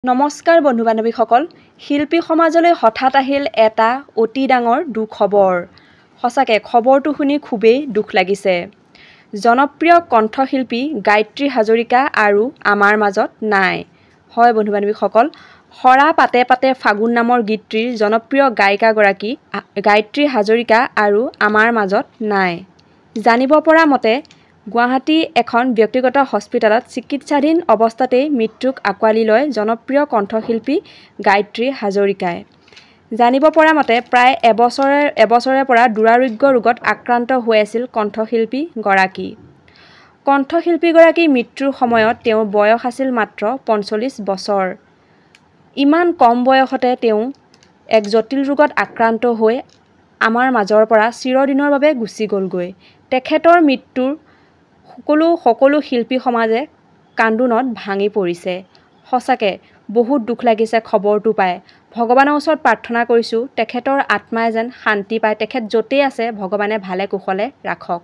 নমস্কাৰ বন্ধু বান্ধৱীসকল শিল্পী সমাজলৈ হঠাৎ আহিল এটা অতি ডাঙৰ দুখবৰ সঁচাকৈ খবৰটো শুনি খুবেই দুখ লাগিছে জনপ্ৰিয় কণ্ঠশিল্পী গায়ত্ৰী হাজৰিকা আৰু আমাৰ মাজত নাই হয় বন্ধু বান্ধৱীসকল হৰা পাতে পাতে ফাগুন নামৰ গীতটিৰ জনপ্ৰিয় গায়িকাগৰাকী গায়ত্ৰী হাজৰিকা আৰু আমাৰ মাজত নাই জানিব পৰা মতে গুৱাহাটী এখন ব্যক্তিগত হস্পিটেলত চিকিৎসাধীন অৱস্থাতেই মৃত্যুক আঁকোৱালি লয় জনপ্ৰিয় কণ্ঠশিল্পী গায়ত্ৰী হাজৰিকাই জানিব পৰা মতে প্ৰায় এবছৰৰ পৰা দুৰাৰোগ্য ৰোগত আক্ৰান্ত হৈ আছিল কণ্ঠশিল্পীগৰাকী কণ্ঠশিল্পীগৰাকীৰ মৃত্যুৰ সময়ত তেওঁৰ বয়স আছিল মাত্ৰ ৪৫ বছৰ ইমান কম বয়সতে তেওঁ এক জটিল ৰোগত আক্ৰান্ত হৈ আমাৰ মাজৰ পৰা চিৰদিনৰ বাবে গুচি গ'লগৈ তেখেতৰ মৃত্যুৰ সকলো শিল্পী সমাজে কান্দোনত ভাঙি পৰিছে সঁচাকৈ বহুত দুখ লাগিছে খবৰটো পাই ভগৱানৰ ওচৰত প্ৰাৰ্থনা কৰিছোঁ তেখেতৰ আত্মাই যেন শান্তি পায় তেখেত য'তেই আছে ভগৱানে ভালে কুশলে ৰাখক